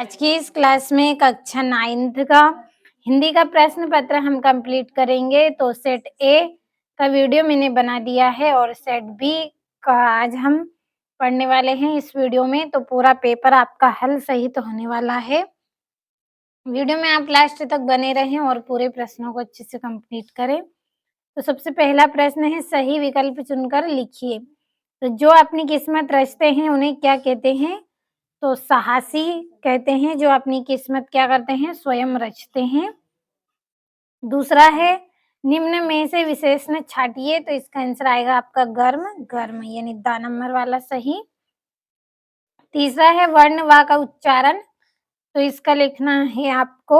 आज की इस क्लास में कक्षा 9th का हिंदी का प्रश्न पत्र हम कंप्लीट करेंगे। तो सेट ए का वीडियो मैंने बना दिया है और सेट बी का आज हम पढ़ने वाले हैं इस वीडियो में। तो पूरा पेपर आपका हल सहित होने वाला है। वीडियो में आप लास्ट तक बने रहें और पूरे प्रश्नों को अच्छे से कंप्लीट करें। तो सबसे पहला प्रश्न है, सही विकल्प चुनकर लिखिए। तो जो अपनी किस्मत रचते हैं उन्हें क्या कहते हैं? तो साहसी कहते हैं, जो अपनी किस्मत क्या करते हैं? स्वयं रचते हैं। दूसरा है, निम्न में से विशेषण छाटिए। तो इसका आंसर आएगा आपका गर्म, गर्म यानी द नंबर वाला सही। तीसरा है वर्ण व का उच्चारण। तो इसका लिखना है आपको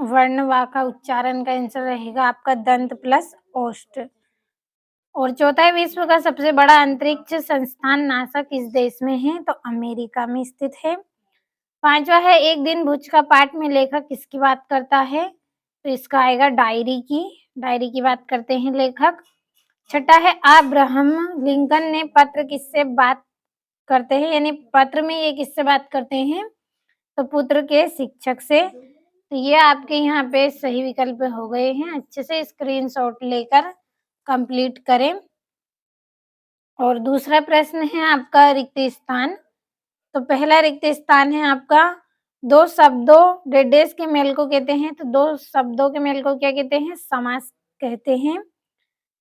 वर्ण व का उच्चारण का आंसर रहेगा आपका दंत प्लस ओष्ठ। और चौथा है, विश्व का सबसे बड़ा अंतरिक्ष संस्थान नासा किस देश में है? तो अमेरिका में स्थित है। पांचवा है, एक दिन भुज का पाठ में लेखक किसकी बात करता है? तो इसका आएगा डायरी की बात करते हैं लेखक। छठा है, अब्राहम लिंकन ने पत्र किससे बात करते हैं, यानी पत्र में ये किससे बात करते हैं? तो पुत्र के शिक्षक से। तो ये आपके यहाँ पे सही विकल्प हो गए हैं। अच्छे से स्क्रीनशॉट लेकर कंप्लीट करें। और दूसरा प्रश्न है आपका रिक्त स्थान। तो पहला रिक्त स्थान है आपका, दो शब्दों डेडेस के मेल को कहते हैं। तो दो शब्दों के मेल को क्या कहते हैं? समास कहते हैं।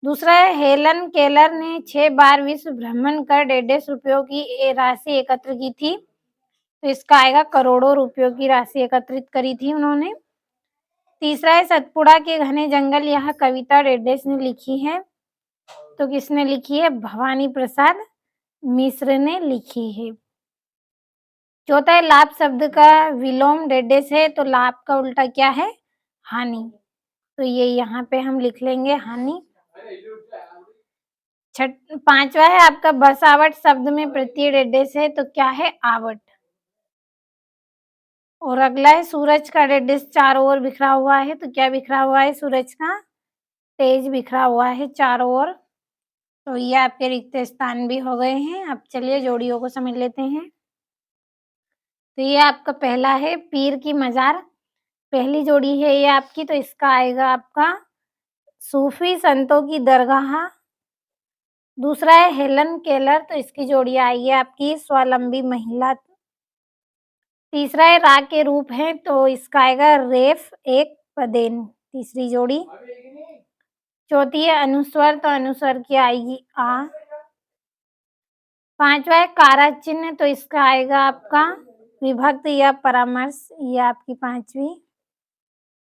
दूसरा है, हेलन केलर ने 6 बार विश्व भ्रमण कर डेडेस रुपयों की राशि एकत्र की थी। तो इसका आएगा करोड़ों रुपयों की राशि एकत्रित करी थी उन्होंने। तीसरा है, सतपुड़ा के घने जंगल, यह कविता डेडेस ने लिखी है। तो किसने लिखी है? भवानी प्रसाद मिश्र ने लिखी है। चौथा है, लाभ शब्द का विलोम डेडेस है। तो लाभ का उल्टा क्या है? हानि। तो ये यहाँ पे हम लिख लेंगे हानि। पांचवा है आपका, बसावट शब्द में प्रत्यय डेडेस है। तो क्या है? आवट। और अगला है, सूरज का डेडेस चारों ओर बिखरा हुआ है। तो क्या बिखरा हुआ है सूरज का? तेज बिखरा हुआ है चारों ओर। तो ये आपके रिक्त स्थान भी हो गए हैं। अब चलिए जोड़ियों को समझ लेते हैं। तो ये आपका पहला है, पीर की मजार, पहली जोड़ी है ये आपकी। तो इसका आएगा आपका सूफी संतों की दरगाह। दूसरा है हेलन केलर, तो इसकी जोड़ी आएगी आपकी स्वावलंबी महिला। तीसरा है राग के रूप है। तो इसका आएगा रेफ एक पदेन, तीसरी जोड़ी। चौथी है अनुस्वर, तो अनुस्वर की आएगी आ। पांचवा है कारा चिन्ह, तो इसका आएगा आपका विभक्त या परामर्श, ये आपकी पांचवी।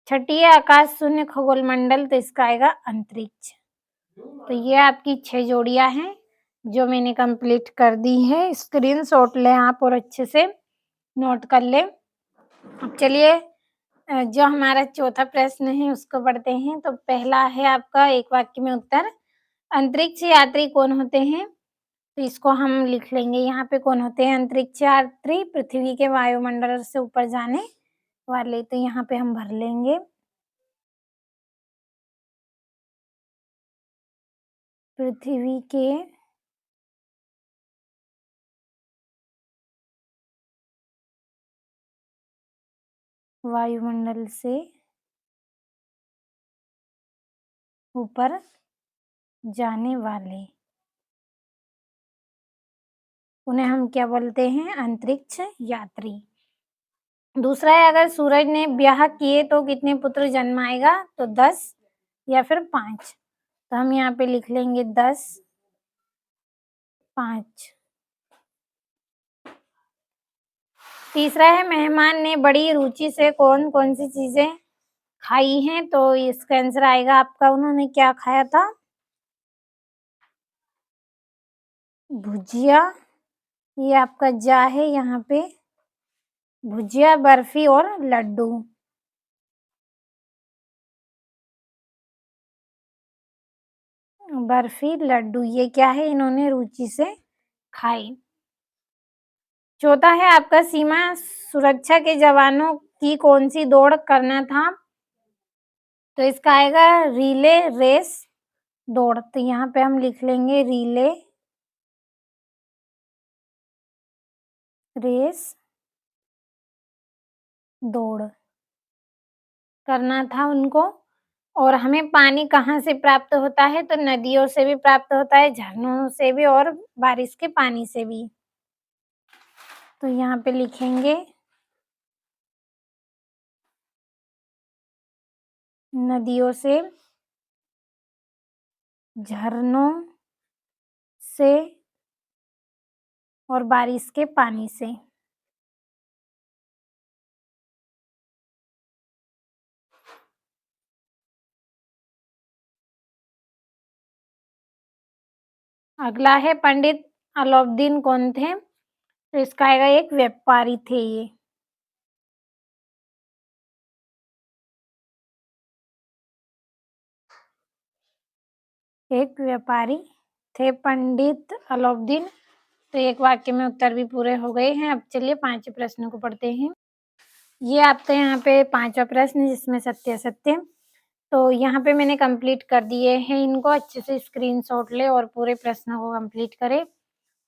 छठी है आकाश शून्य खगोल मंडल, तो इसका आएगा अंतरिक्ष। तो ये आपकी 6 जोड़ियां हैं जो मैंने कंप्लीट कर दी है। स्क्रीनशॉट लें आप और अच्छे से नोट कर लें। अब चलिए जो हमारा चौथा प्रश्न है उसको पढ़ते हैं। तो पहला है आपका, एक वाक्य में उत्तर, अंतरिक्ष यात्री कौन होते हैं? तो इसको हम लिख लेंगे यहाँ पे, कौन होते हैं अंतरिक्ष यात्री? पृथ्वी के वायुमंडल से ऊपर जाने वाले। तो यहाँ पे हम भर लेंगे पृथ्वी के वायुमंडल से ऊपर जाने वाले, उन्हें हम क्या बोलते हैं? अंतरिक्ष यात्री। दूसरा है, अगर सूरज ने ब्याह किए तो कितने पुत्र जन्माएगा? तो 10 या फिर 5। तो हम यहाँ पे लिख लेंगे 10, 5। तीसरा है, मेहमान ने बड़ी रुचि से कौन कौन सी चीजें खाई हैं? तो इसका आंसर आएगा आपका, उन्होंने क्या खाया था? भुजिया, ये आपका जा है यहाँ पे, भुजिया, बर्फी और लड्डू। बर्फी लड्डू ये क्या है? इन्होंने रुचि से खाई। चौथा है आपका, सीमा सुरक्षा के जवानों की कौन सी दौड़ करना था? तो इसका आएगा रिले रेस दौड़। तो यहाँ पे हम लिख लेंगे रिले रेस दौड़ करना था उनको। और हमें पानी कहाँ से प्राप्त होता है? तो नदियों से भी प्राप्त होता है, झरनों से भी और बारिश के पानी से भी। तो यहाँ पे लिखेंगे नदियों से, झरनों से और बारिश के पानी से। अगला है पंडित अलाउद्दीन कौन थे? तो इसका आएगा एक व्यापारी थे ये। एक व्यापारी थे पंडित अलाउद्दीन। तो एक वाक्य में उत्तर भी पूरे हो गए हैं। अब चलिए 5 प्रश्नों को पढ़ते हैं। ये आपका यहाँ पे 5वां प्रश्न जिसमें सत्य असत्य। तो यहाँ पे मैंने कंप्लीट कर दिए हैं इनको। अच्छे से स्क्रीनशॉट लें और पूरे प्रश्नों को कंप्लीट करें।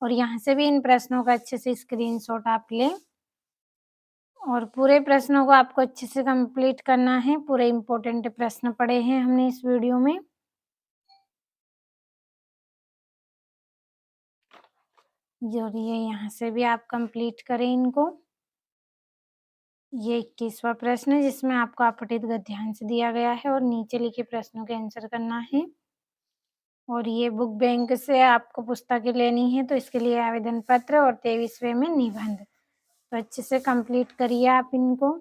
और यहाँ से भी इन प्रश्नों का अच्छे से स्क्रीनशॉट आप लें और पूरे प्रश्नों को आपको अच्छे से कंप्लीट करना है। पूरे इम्पोर्टेंट प्रश्न पढ़े हैं हमने इस वीडियो में। और ये यहाँ से भी आप कंप्लीट करें इनको। ये 21वां प्रश्न है जिसमें आपको अपठित गद्यांश दिया गया है और नीचे लिखे प्रश्नों के आंसर करना है। और ये बुक बैंक से आपको पुस्तकें लेनी है तो इसके लिए आवेदन पत्र और 23वें में निबंध। तो अच्छे से कंप्लीट करिए आप इनको।